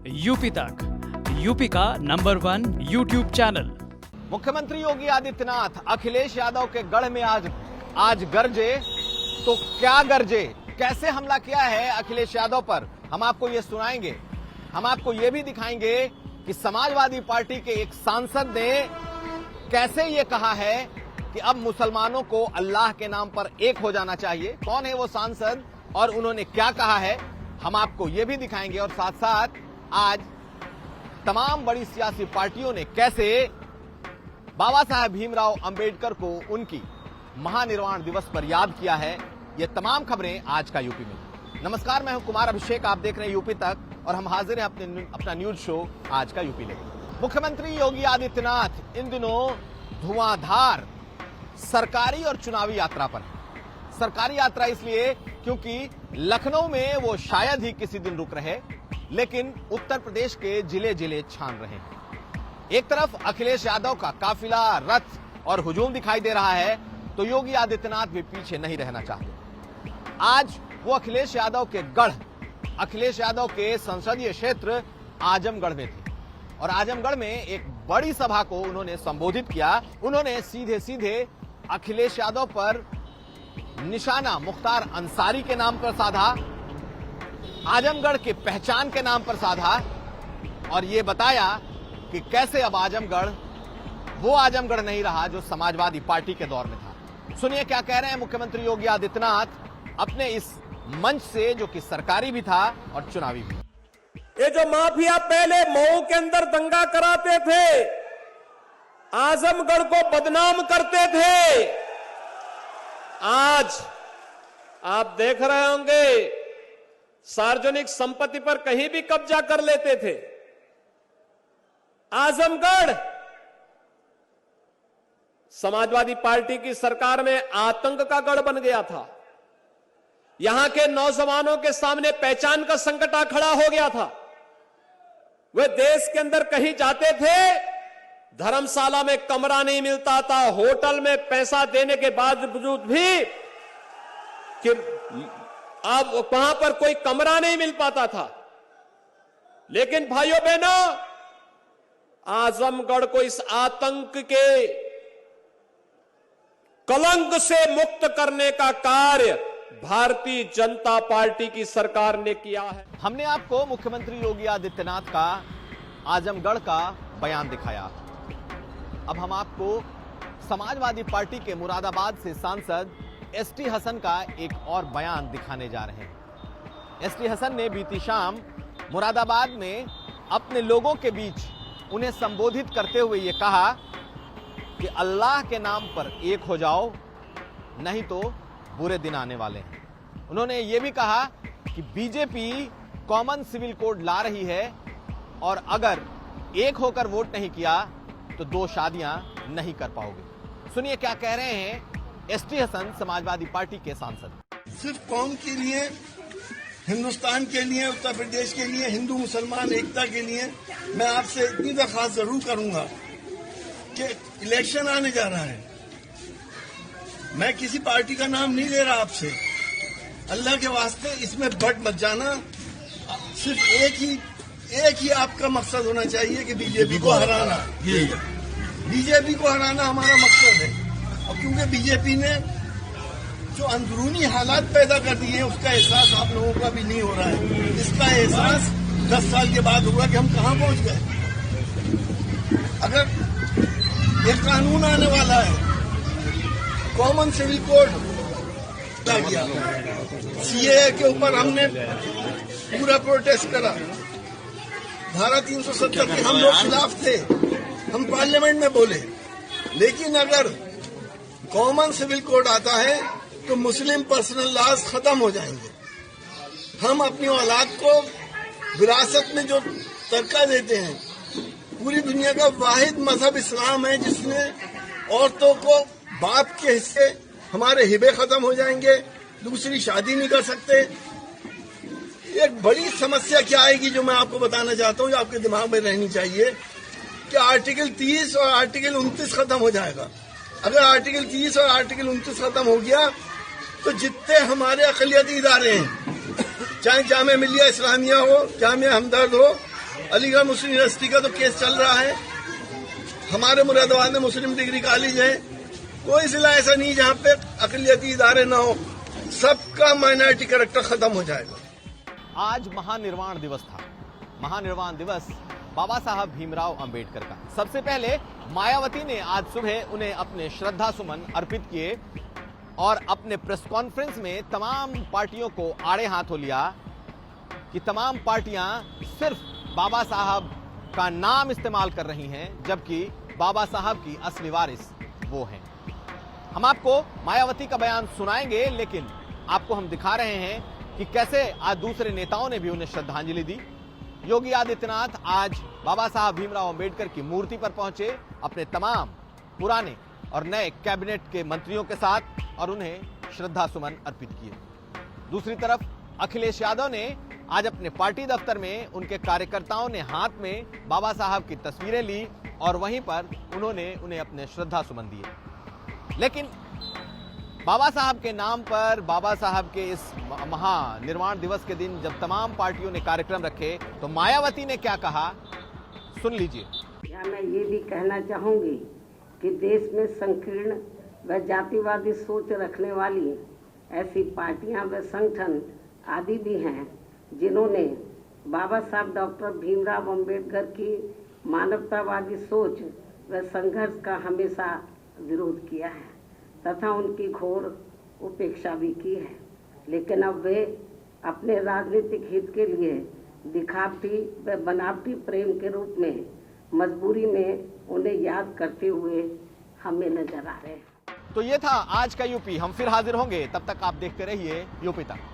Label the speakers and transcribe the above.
Speaker 1: UP तक, UP का number 1 YouTube channel.
Speaker 2: मुख्यमंत्री योगी आदित्यनाथ अखिलेश यादव के गढ़ में आज गरजे तो क्या गरजे, कैसे हमला किया है अखिलेश यादव पर, हम आपको ये सुनाएंगे। हम आपको ये भी दिखाएंगे कि समाजवादी पार्टी के एक सांसद ने कैसे ये कहा है कि अब मुसलमानों को अल्लाह के नाम पर एक हो जाना चाहिए। कौन है वो सांसद और उन्होंने क्या कहा है, हम आपको ये भी दिखाएंगे। और साथ साथ आज तमाम बड़ी सियासी पार्टियों ने कैसे बाबा साहेब भीमराव अंबेडकर को उनकी महानिर्वाण दिवस पर याद किया है। ये तमाम खबरें आज का यूपी में। नमस्कार, मैं हूं कुमार अभिषेक, आप देख रहे हैं यूपी तक और हम हाजिर हैं अपना न्यूज शो आज का यूपी लेकर। मुख्यमंत्री योगी आदित्यनाथ इन दिनों धुआंधार सरकारी और चुनावी यात्रा पर है। सरकारी यात्रा इसलिए क्योंकि लखनऊ में वो शायद ही किसी दिन रुक रहे, लेकिन उत्तर प्रदेश के जिले जिले छान रहे हैं। एक तरफ अखिलेश यादव का काफिला, रथ और हुजूम दिखाई दे रहा है, तो योगी आदित्यनाथ भी पीछे नहीं रहना चाहते। आज वो अखिलेश यादव के गढ़, अखिलेश यादव के संसदीय क्षेत्र आजमगढ़ में थे और आजमगढ़ में एक बड़ी सभा को उन्होंने संबोधित किया। उन्होंने सीधे सीधे अखिलेश यादव पर निशाना मुख्तार अंसारी के नाम पर साधा, आजमगढ़ के पहचान के नाम पर साधा और ये बताया कि कैसे अब आजमगढ़ वो आजमगढ़ नहीं रहा जो समाजवादी पार्टी के दौर में था। सुनिए क्या कह रहे हैं मुख्यमंत्री योगी आदित्यनाथ अपने इस मंच से, जो कि सरकारी भी था और चुनावी भी।
Speaker 3: ये जो माफिया पहले मऊ के अंदर दंगा कराते थे, आजमगढ़ को बदनाम करते थे, आज आप देख रहे होंगे सार्वजनिक संपत्ति पर कहीं भी कब्जा कर लेते थे। आजमगढ़ समाजवादी पार्टी की सरकार में आतंक का गढ़ बन गया था। यहां के नौजवानों के सामने पहचान का संकट आ खड़ा हो गया था। वे देश के अंदर कहीं जाते थे, धर्मशाला में कमरा नहीं मिलता था, होटल में पैसा देने के बावजूद भी कि अब वहां पर कोई कमरा नहीं मिल पाता था। लेकिन भाइयों बहनों, आजमगढ़ को इस आतंक के कलंक से मुक्त करने का कार्य भारतीय जनता पार्टी की सरकार ने किया है।
Speaker 2: हमने आपको मुख्यमंत्री योगी आदित्यनाथ का आजमगढ़ का बयान दिखाया। अब हम आपको समाजवादी पार्टी के मुरादाबाद से सांसद एसटी हसन का एक और बयान दिखाने जा रहे हैं। एसटी हसन ने बीती शाम मुरादाबाद में अपने लोगों के बीच उन्हें संबोधित करते हुए ये कहा कि अल्लाह के नाम पर एक हो जाओ, नहीं तो बुरे दिन आने वाले हैं। उन्होंने ये भी कहा कि बीजेपी कॉमन सिविल कोड ला रही है और अगर एक होकर वोट नहीं किया तो 2 शादियां नहीं कर पाओगे। सुनिए क्या कह रहे हैं एसटी हसन, समाजवादी पार्टी के सांसद।
Speaker 4: सिर्फ कौम के लिए, हिंदुस्तान के लिए, उत्तर प्रदेश के लिए, हिंदू मुसलमान एकता के लिए मैं आपसे इतनी दरख्वास्त जरूर करूंगा कि इलेक्शन आने जा रहा है। मैं किसी पार्टी का नाम नहीं ले रहा आपसे, अल्लाह के वास्ते इसमें बट मत जाना। सिर्फ एक ही आपका मकसद होना चाहिए कि बीजेपी को हराना। बीजेपी को हराना हमारा मकसद है। और क्योंकि बीजेपी ने जो अंदरूनी हालात पैदा कर दिए हैं, उसका एहसास आप लोगों का भी नहीं हो रहा है। इसका एहसास 10 साल के बाद होगा कि हम कहां पहुंच गए। अगर एक कानून आने वाला है, कॉमन सिविल कोड गया, सीएए के ऊपर हमने पूरा प्रोटेस्ट करा, धारा 370 के हम लोग खिलाफ थे, हम पार्लियामेंट में बोले। लेकिन अगर कॉमन सिविल कोड आता है तो मुस्लिम पर्सनल लॉज खत्म हो जाएंगे। हम अपनी औलाद को विरासत में जो तरका देते हैं, पूरी दुनिया का वाहिद मजहब इस्लाम है जिसने औरतों को बाप के हिस्से, हमारे हिबे खत्म हो जाएंगे, दूसरी शादी नहीं कर सकते। एक बड़ी समस्या क्या आएगी जो मैं आपको बताना चाहता हूँ, जो आपके दिमाग में रहनी चाहिए कि आर्टिकल 30 और आर्टिकल 29 खत्म हो जाएगा। अगर आर्टिकल 30 और आर्टिकल 29 खत्म हो गया तो जितने हमारे अक़लियती इदारे हैं, चाहे जामिया मिल्लिया इस्लामिया हो, जामिया हमदर्द हो, अलीगढ़ मुस्लिम यूनिवर्सिटी का तो केस चल रहा है, हमारे मुरादाबाद में मुस्लिम डिग्री कॉलेज है, कोई जिला ऐसा नहीं जहां पे अकलियती इदारे ना हो, सबका माइनॉरिटी कैरेक्टर खत्म हो जाएगा।
Speaker 2: आज महानिर्वाण दिवस था। महानिर्वाण दिवस बाबा साहब भीमराव अंबेडकर का। सबसे पहले मायावती ने आज सुबह उन्हें अपने श्रद्धा सुमन अर्पित किए और अपने प्रेस कॉन्फ्रेंस में तमाम पार्टियों को आड़े हाथों लिया कि तमाम पार्टियां सिर्फ बाबा साहब का नाम इस्तेमाल कर रही हैं, जबकि बाबा साहब की असली वारिस वो हैं। हम आपको मायावती का बयान सुनाएंगे, लेकिन आपको हम दिखा रहे हैं कि कैसे आज दूसरे नेताओं ने भी उन्हें श्रद्धांजलि दी। योगी आदित्यनाथ आज बाबा साहब भीमराव अंबेडकर की मूर्ति पर पहुंचे अपने तमाम पुराने और नए कैबिनेट के मंत्रियों के साथ और उन्हें श्रद्धा सुमन अर्पित किए। दूसरी तरफ अखिलेश यादव ने आज अपने पार्टी दफ्तर में उनके कार्यकर्ताओं ने हाथ में बाबा साहब की तस्वीरें ली और वहीं पर उन्होंने उन्हें अपने श्रद्धा सुमन दिए। लेकिन बाबा साहब के नाम पर, बाबा साहब के इस महानिर्वाण दिवस के दिन जब तमाम पार्टियों ने कार्यक्रम रखे, तो मायावती ने क्या कहा, सुन लीजिए।
Speaker 5: या मैं ये भी कहना चाहूंगी कि देश में संकीर्ण व जातिवादी सोच रखने वाली ऐसी पार्टियां व संगठन आदि भी हैं जिन्होंने बाबा साहब डॉक्टर भीमराव अंबेडकर की मानवतावादी सोच व संघर्ष का हमेशा विरोध किया है तथा उनकी घोर उपेक्षा भी की है, लेकिन अब वे अपने राजनीतिक हित के लिए दिखावटी व बनावटी प्रेम के रूप में मजबूरी में उन्हें याद करते हुए हमें नजर आ रहे हैं।
Speaker 2: तो ये था आज का यूपी। हम फिर हाजिर होंगे, तब तक आप देखते रहिए यूपी तक।